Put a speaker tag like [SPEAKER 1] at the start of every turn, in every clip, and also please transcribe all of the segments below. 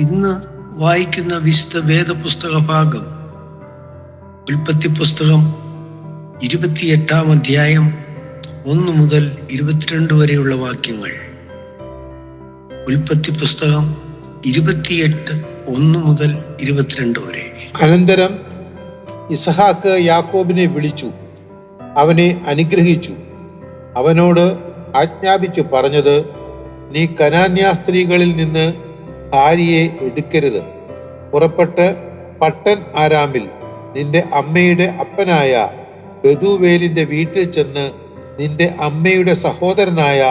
[SPEAKER 1] ഇന്ന് വായിക്കുന്ന വിശുദ്ധ വേദപുസ്തക ഭാഗം ഉൽപ്പത്തി പുസ്തകം 28-ാം അധ്യായം 1 മുതൽ 22 വരെയുള്ള വാക്യങ്ങൾ. ഉൽപ്പത്തി പുസ്തകം 28 1 മുതൽ 22 വരെ.
[SPEAKER 2] അനന്തരം ഇസഹാക്ക് യാക്കോബിനെ വിളിച്ചു, അവനെ അനുഗ്രഹിച്ചു. അവനോട് ആജ്ഞാപിച്ചു പറഞ്ഞത്, നീ കനാന്യ സ്ത്രീകളിൽ നിന്ന് ഭാര്യയെ എടുക്കരുത്. പുറപ്പെട്ട് പട്ടൻ ആരാമിൽ നിന്റെ അമ്മയുടെ അപ്പനായ ബെഥൂവേലിന്റെ വീട്ടിൽ ചെന്ന് നിന്റെ അമ്മയുടെ സഹോദരനായ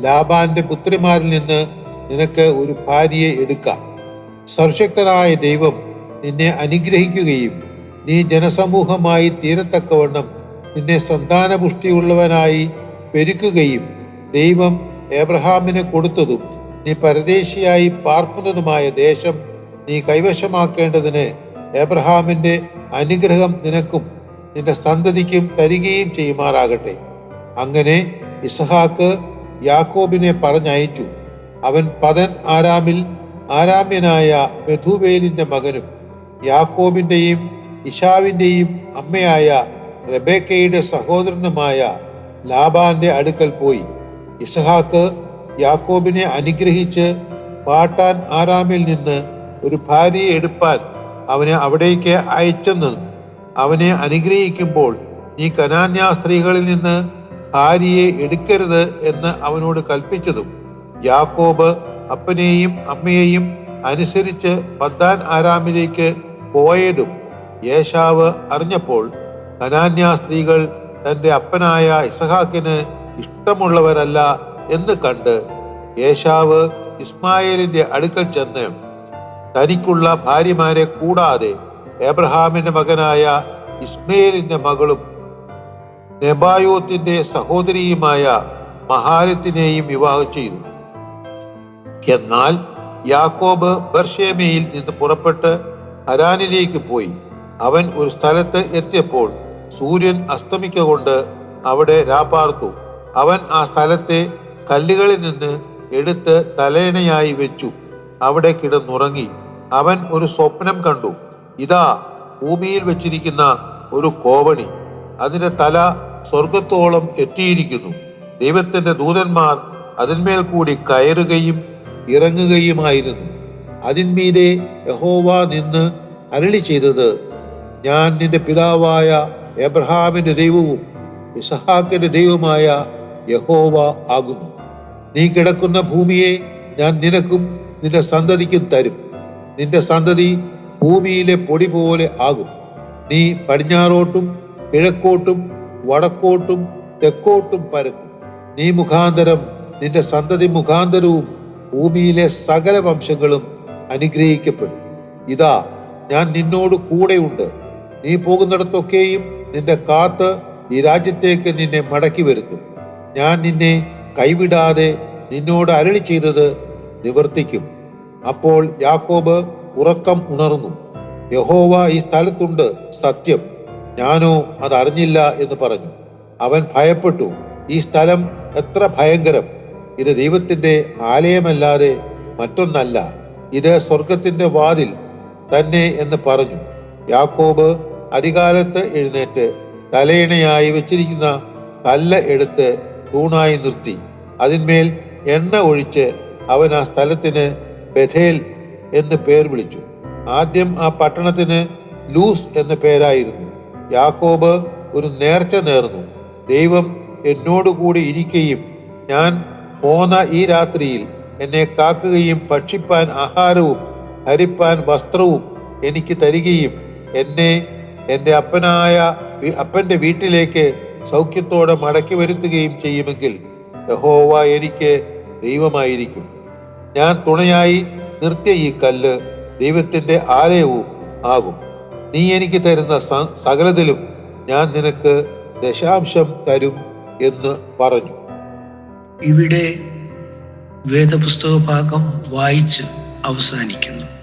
[SPEAKER 2] ലാബാന്റെ പുത്രിമാരിൽ നിന്ന് നിനക്ക് ഒരു ഭാര്യയെ എടുക്കാം. സർവശക്തനായ ദൈവം നിന്നെ അനുഗ്രഹിക്കുകയും നീ ജനസമൂഹമായി തീരത്തക്കവണ്ണം നിന്നെ സന്താനപുഷ്ടിയുള്ളവനായി പെരുക്കുകയും ദൈവം ഏബ്രഹാമിന് കൊടുത്തതും നീ പരദേശിയായി പാർക്കുന്നതുമായ ദേശം നീ കൈവശമാക്കേണ്ടതിന് ഏബ്രഹാമിന്റെ അനുഗ്രഹം നിനക്കും നിന്റെ സന്തതിക്കും തരികയും ചെയ്യുമാറാകട്ടെ. അങ്ങനെ ഇസഹാക്ക് യാക്കോബിനെ പറഞ്ഞയച്ചു. അവൻ പദൻ ആരാമിൽ ആരാമ്യനായ ബെഥൂവേലിന്റെ മകനും യാക്കോബിന്റെയും ഇശാവിന്റെയും അമ്മയായ റെബേക്കയുടെ സഹോദരനുമായ ലാബാന്റെ അടുക്കൽ പോയി. ഇസഹാക്ക് യാക്കോബിനെ അനുഗ്രഹിച്ച് പാട്ടാൻ ആരാമിൽ നിന്ന് ഒരു ഭാര്യയെ എടുപ്പാൻ അവനെ അവിടേക്ക് അയച്ചെന്നും അവനെ അനുഗ്രഹിക്കുമ്പോൾ നീ കനാന്യ സ്ത്രീകളിൽ നിന്ന് ഭാര്യയെ എടുക്കരുത് എന്ന് അവനോട് കൽപ്പിച്ചതും യാക്കോബ് അപ്പനെയും അമ്മയെയും അനുസരിച്ച് പദ്ദാൻ ആരാമിലേക്ക് പോയതും ഏശാവ് അറിഞ്ഞപ്പോൾ കനാന്യ സ്ത്രീകൾ തന്റെ അപ്പനായ ഇസഹാക്കിന് ഇഷ്ടമുള്ളവരല്ല എന്ന് കണ്ട് ഏശാവ് ഇസ്മായേലിന്റെ അടുക്കൽ ചെന്ന് തനിക്കുള്ള ഭാര്യമാരെ കൂടാതെ ഏബ്രഹാമിന്റെ മകനായ ഇസ്മയേലിന്റെ മകളും നെബായോത്തിന്റെ സഹോദരിയുമായ മഹാലത്തിനെയും വിവാഹം ചെയ്തു. എന്നാൽ യാക്കോബ് ബർഷേമയിൽ നിന്ന് പുറപ്പെട്ട് ഹരാനിലേക്ക് പോയി. അവൻ ഒരു സ്ഥലത്ത് എത്തിയപ്പോൾ സൂര്യൻ അസ്തമിക്കൊണ്ട് അവിടെ രാപ്പാർത്തു. അവൻ ആ സ്ഥലത്തെ കല്ലുകളിൽ നിന്ന് എടുത്ത് തലയണയായി വെച്ചു അവിടെ കിടന്നുറങ്ങി. അവൻ ഒരു സ്വപ്നം കണ്ടു. ഇതാ, ഭൂമിയിൽ വെച്ചിരിക്കുന്ന ഒരു കോവണി, അതിന്റെ തല സ്വർഗത്തോളം എത്തിയിരിക്കുന്നു. ദൈവത്തിന്റെ ദൂതന്മാർ അതിന്മേൽ കൂടി കയറുകയും ഇറങ്ങുകയുമായിരുന്നു. അതിന്മീതെ യഹോവ നിന്ന് അരുളി ചെയ്തത്, ഞാൻ നിന്റെ പിതാവായ എബ്രഹാമിന്റെ ദൈവവും ഇസഹാക്കിന്റെ ദൈവമായ യഹോവ ആകുന്നു. നീ കിടക്കുന്ന ഭൂമിയെ ഞാൻ നിനക്കും നിന്റെ സന്തതിക്കും തരും. നിന്റെ സന്തതി ഭൂമിയിലെ പൊടി പോലെ ആകും. നീ പടിഞ്ഞാറോട്ടും കിഴക്കോട്ടും വടക്കോട്ടും തെക്കോട്ടും പരക്കും. നീ മുഖാന്തരം നിന്റെ സന്തതി മുഖാന്തരവും ഭൂമിയിലെ സകല വംശങ്ങളും അനുഗ്രഹിക്കപ്പെടും. ഇതാ, ഞാൻ നിന്നോട് കൂടെയുണ്ട്. നീ പോകുന്നിടത്തൊക്കെയും നിന്റെ കാത്ത് ഈ രാജ്യത്തേക്ക് നിന്നെ മടക്കി വരുത്തും. ഞാൻ നിന്നെ കൈവിടാതെ നിന്നോട് അരുളി ചെയ്തത് നിവർത്തിക്കും. അപ്പോൾ യാക്കോബ് ഉറക്കം ഉണർന്നു. യഹോവ ഈ സ്ഥലത്തുണ്ട്, സത്യം, ഞാനോ അതറിഞ്ഞില്ല എന്ന് പറഞ്ഞു. അവൻ ഭയപ്പെട്ടു. ഈ സ്ഥലം എത്ര ഭയങ്കരം! ഇത് ദൈവത്തിന്റെ ആലയമല്ലാതെ മറ്റൊന്നല്ല, ഇത് സ്വർഗത്തിന്റെ വാതിൽ തന്നെ എന്ന് പറഞ്ഞു. യാക്കോബ് അധികാലത്ത് എഴുന്നേറ്റ് തലയിണയായി വെച്ചിരിക്കുന്ന കല്ല് എടുത്ത് തൂണായി നിർത്തി. അതിന്മേൽ എണ്ണ ഒഴിച്ച് അവൻ ആ സ്ഥലത്തിന് ബഥേൽ എന്ന് പേർ വിളിച്ചു. ആദ്യം ആ പട്ടണത്തിന് ലൂസ് എന്ന പേരായിരുന്നു. യാക്കോബ് ഒരു നേർച്ച നേർന്നു. ദൈവം എന്നോടുകൂടി ഇരിക്കുകയും ഞാൻ പോന്ന ഈ രാത്രിയിൽ എന്നെ കാക്കുകയും ഭക്ഷിപ്പാൻ ആഹാരവും ധരിപ്പാൻ വസ്ത്രവും എനിക്ക് തരികയും എന്നെ എൻ്റെ അപ്പന്റെ വീട്ടിലേക്ക് സൗഖ്യത്തോടെ മടക്കി വരുത്തുകയും ചെയ്യുമെങ്കിൽ യഹോവ എനിക്ക് ദൈവമായിരിക്കും. ഞാൻ തുണയായി നിർത്തിയ ഈ കല്ല് ദൈവത്തിന്റെ ആലയവും ആകും. നീ എനിക്ക് തരുന്ന സകലത്തിലും ഞാൻ നിനക്ക് ദശാംശം തരും എന്ന് പറഞ്ഞു.
[SPEAKER 1] ഇവിടെ വേദപുസ്തക ഭാഗം വായിച്ച് അവസാനിക്കുന്നു.